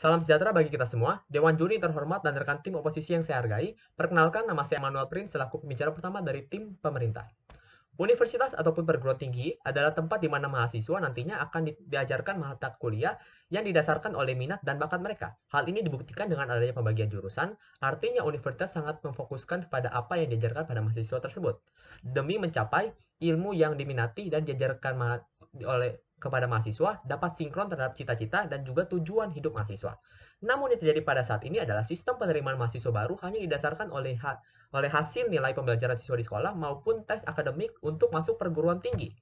Salam sejahtera bagi kita semua, Dewan Juri terhormat dan rekan tim oposisi yang saya hargai. Perkenalkan, nama saya Emmanuel Prince selaku pembicara pertama dari tim pemerintah. Universitas ataupun perguruan tinggi adalah tempat di mana mahasiswa nantinya akan diajarkan mata kuliah yang didasarkan oleh minat dan bakat mereka. Hal ini dibuktikan dengan adanya pembagian jurusan, artinya universitas sangat memfokuskan pada apa yang diajarkan pada mahasiswa tersebut. Demi mencapai ilmu yang diminati dan diajarkan oleh kepada mahasiswa dapat sinkron terhadap cita-cita dan juga tujuan hidup mahasiswa. Namun yang terjadi pada saat ini adalah sistem penerimaan mahasiswa baru hanya didasarkan oleh hasil nilai pembelajaran siswa di sekolah maupun tes akademik untuk masuk perguruan tinggi.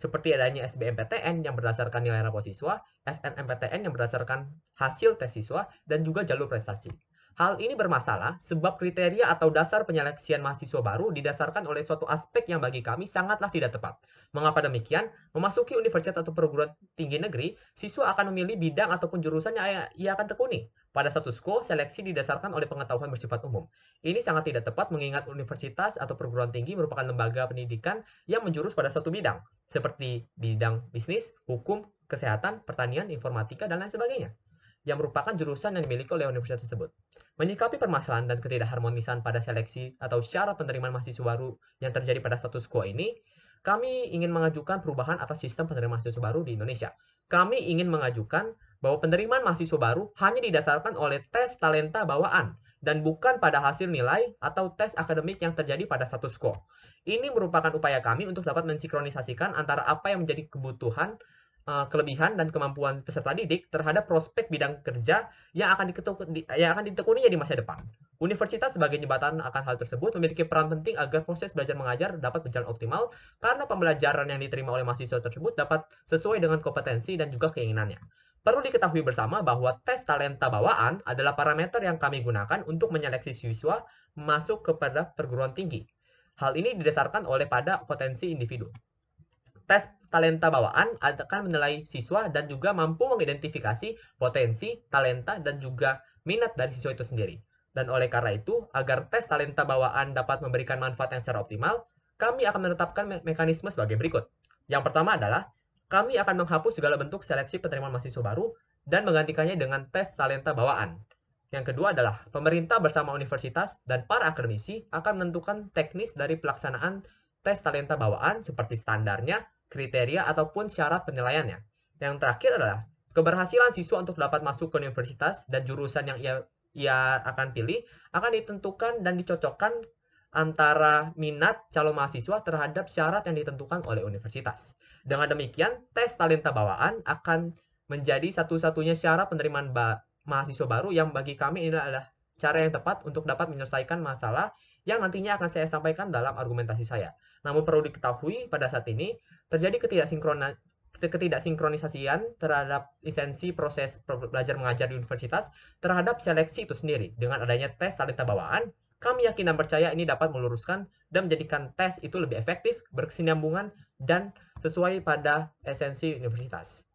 Seperti adanya SBMPTN yang berdasarkan nilai rapor siswa, SNMPTN yang berdasarkan hasil tes siswa, dan juga jalur prestasi. Hal ini bermasalah sebab kriteria atau dasar penyeleksian mahasiswa baru didasarkan oleh suatu aspek yang bagi kami sangatlah tidak tepat. Mengapa demikian? Memasuki universitas atau perguruan tinggi negeri, siswa akan memilih bidang ataupun jurusan yang ia akan tekuni. Pada status quo, seleksi didasarkan oleh pengetahuan bersifat umum. Ini sangat tidak tepat mengingat universitas atau perguruan tinggi merupakan lembaga pendidikan yang menjurus pada suatu bidang, seperti bidang bisnis, hukum, kesehatan, pertanian, informatika, dan lain sebagainya, yang merupakan jurusan yang dimiliki oleh universitas tersebut. Menyikapi permasalahan dan ketidakharmonisan pada seleksi atau syarat penerimaan mahasiswa baru yang terjadi pada status quo ini, kami ingin mengajukan perubahan atas sistem penerimaan mahasiswa baru di Indonesia. Kami ingin mengajukan bahwa penerimaan mahasiswa baru hanya didasarkan oleh tes talenta bawaan dan bukan pada hasil nilai atau tes akademik yang terjadi pada status quo. Ini merupakan upaya kami untuk dapat mensinkronisasikan antara apa yang menjadi kebutuhan, kelebihan dan kemampuan peserta didik terhadap prospek bidang kerja yang akan ditekuninya di masa depan. Universitas sebagai jembatan akan hal tersebut memiliki peran penting agar proses belajar mengajar dapat berjalan optimal karena pembelajaran yang diterima oleh mahasiswa tersebut dapat sesuai dengan kompetensi dan juga keinginannya. Perlu diketahui bersama bahwa tes talenta bawaan adalah parameter yang kami gunakan untuk menyeleksi siswa masuk kepada perguruan tinggi. Hal ini didasarkan oleh pada potensi individu. Tes talenta bawaan akan menilai siswa dan juga mampu mengidentifikasi potensi, talenta, dan juga minat dari siswa itu sendiri. Dan oleh karena itu, agar tes talenta bawaan dapat memberikan manfaat yang secara optimal, kami akan menetapkan mekanisme sebagai berikut. Yang pertama adalah, kami akan menghapus segala bentuk seleksi penerimaan mahasiswa baru dan menggantikannya dengan tes talenta bawaan. Yang kedua adalah, pemerintah bersama universitas dan para akademisi akan menentukan teknis dari pelaksanaan tes talenta bawaan seperti standarnya, kriteria, ataupun syarat penilaiannya. Yang terakhir adalah keberhasilan siswa untuk dapat masuk ke universitas dan jurusan yang ia akan pilih akan ditentukan dan dicocokkan antara minat calon mahasiswa terhadap syarat yang ditentukan oleh universitas. Dengan demikian, tes talenta bawaan akan menjadi satu-satunya syarat penerimaan mahasiswa baru yang bagi kami ini adalah cara yang tepat untuk dapat menyelesaikan masalah yang nantinya akan saya sampaikan dalam argumentasi saya. Namun perlu diketahui pada saat ini terjadi ketidaksinkronisasian terhadap esensi proses belajar mengajar di universitas terhadap seleksi itu sendiri. Dengan adanya tes talenta bawaan, kami yakin dan percaya ini dapat meluruskan dan menjadikan tes itu lebih efektif, berkesinambungan, dan sesuai pada esensi universitas.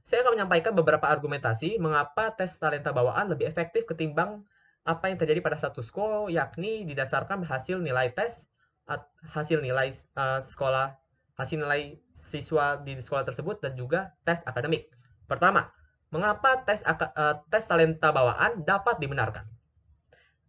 Saya akan menyampaikan beberapa argumentasi mengapa tes talenta bawaan lebih efektif ketimbang apa yang terjadi pada status quo, yakni didasarkan hasil nilai tes, hasil nilai sekolah, hasil nilai siswa di sekolah tersebut, dan juga tes akademik. Pertama, mengapa tes talenta bawaan dapat dibenarkan?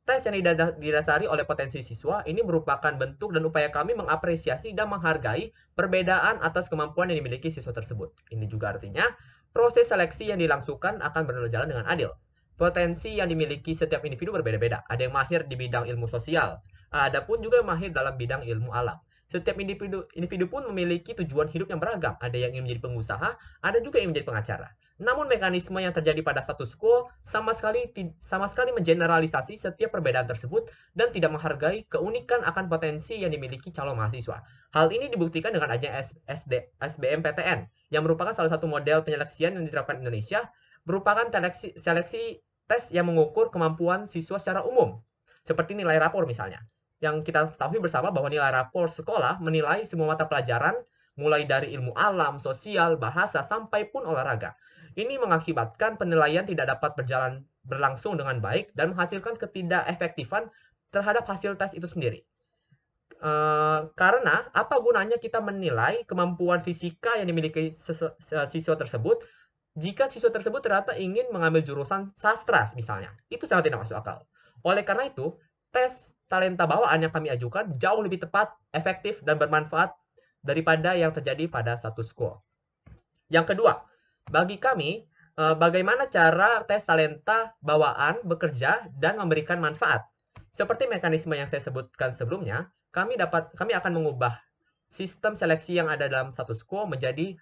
Tes yang didasari oleh potensi siswa ini merupakan bentuk dan upaya kami mengapresiasi dan menghargai perbedaan atas kemampuan yang dimiliki siswa tersebut. Ini juga artinya proses seleksi yang dilangsungkan akan berjalan dengan adil. Potensi yang dimiliki setiap individu berbeda-beda. Ada yang mahir di bidang ilmu sosial, ada pun juga yang mahir dalam bidang ilmu alam. Setiap individu pun memiliki tujuan hidup yang beragam. Ada yang ingin menjadi pengusaha, ada juga yang menjadi pengacara. Namun mekanisme yang terjadi pada status quo sama sekali mengeneralisasi setiap perbedaan tersebut dan tidak menghargai keunikan akan potensi yang dimiliki calon mahasiswa. Hal ini dibuktikan dengan adanya SBMPTN yang merupakan salah satu model penyeleksian yang diterapkan Indonesia, merupakan seleksi tes yang mengukur kemampuan siswa secara umum, seperti nilai rapor misalnya. Yang kita ketahui bersama bahwa nilai rapor sekolah menilai semua mata pelajaran mulai dari ilmu alam, sosial, bahasa, sampai pun olahraga. Ini mengakibatkan penilaian tidak dapat berlangsung dengan baik dan menghasilkan ketidakefektifan terhadap hasil tes itu sendiri. Karena apa gunanya kita menilai kemampuan fisika yang dimiliki siswa tersebut jika siswa tersebut ternyata ingin mengambil jurusan sastra misalnya. Itu sangat tidak masuk akal. Oleh karena itu, tes talenta bawaan yang kami ajukan jauh lebih tepat, efektif, dan bermanfaat daripada yang terjadi pada status quo. Yang kedua, bagi kami, bagaimana cara tes talenta bawaan bekerja dan memberikan manfaat. Seperti mekanisme yang saya sebutkan sebelumnya, kami akan mengubah sistem seleksi yang ada dalam status quo menjadi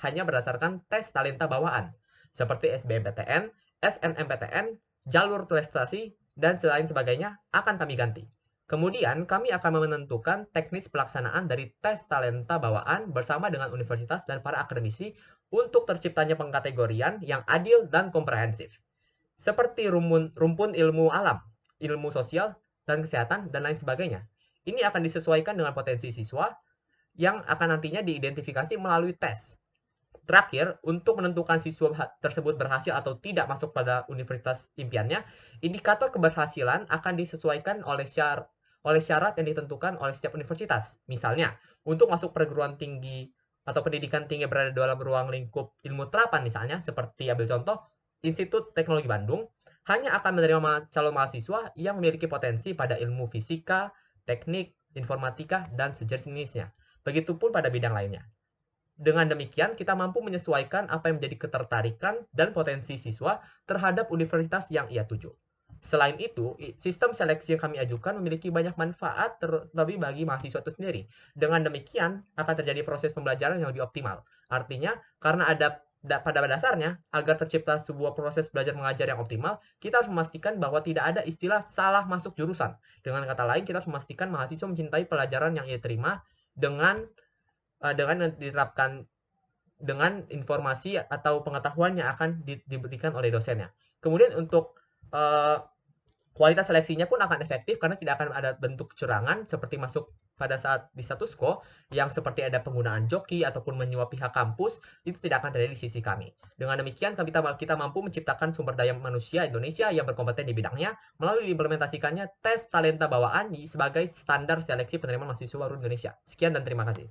hanya berdasarkan tes talenta bawaan, seperti SBMPTN, SNMPTN, jalur prestasi, dan lain sebagainya akan kami ganti. Kemudian, kami akan menentukan teknis pelaksanaan dari tes talenta bawaan bersama dengan universitas dan para akademisi untuk terciptanya pengkategorian yang adil dan komprehensif. Seperti rumpun ilmu alam, ilmu sosial, dan kesehatan, dan lain sebagainya. Ini akan disesuaikan dengan potensi siswa yang akan nantinya diidentifikasi melalui tes. Terakhir, untuk menentukan siswa tersebut berhasil atau tidak masuk pada universitas impiannya, indikator keberhasilan akan disesuaikan oleh syarat yang ditentukan oleh setiap universitas. Misalnya, untuk masuk perguruan tinggi atau pendidikan tinggi berada dalam ruang lingkup ilmu terapan misalnya, seperti ambil contoh Institut Teknologi Bandung, hanya akan menerima calon mahasiswa yang memiliki potensi pada ilmu fisika, teknik, informatika, dan sejenisnya. Begitupun pada bidang lainnya. Dengan demikian, kita mampu menyesuaikan apa yang menjadi ketertarikan dan potensi siswa terhadap universitas yang ia tuju. Selain itu, sistem seleksi yang kami ajukan memiliki banyak manfaat terlebih bagi mahasiswa itu sendiri. Dengan demikian, akan terjadi proses pembelajaran yang lebih optimal. Artinya, karena pada dasarnya, agar tercipta sebuah proses belajar mengajar yang optimal, kita harus memastikan bahwa tidak ada istilah salah masuk jurusan. Dengan kata lain, kita harus memastikan mahasiswa mencintai pelajaran yang ia terima dengan diterapkan dengan informasi atau pengetahuan yang akan diberikan oleh dosennya. Kemudian untuk kualitas seleksinya pun akan efektif karena tidak akan ada bentuk kecurangan seperti masuk pada saat di status quo yang seperti ada penggunaan joki ataupun menyuap pihak kampus, itu tidak akan terjadi di sisi kami. Dengan demikian kita mampu menciptakan sumber daya manusia Indonesia yang berkompeten di bidangnya melalui diimplementasikannya tes talenta bawaan sebagai standar seleksi penerimaan mahasiswa baru Indonesia. Sekian dan terima kasih.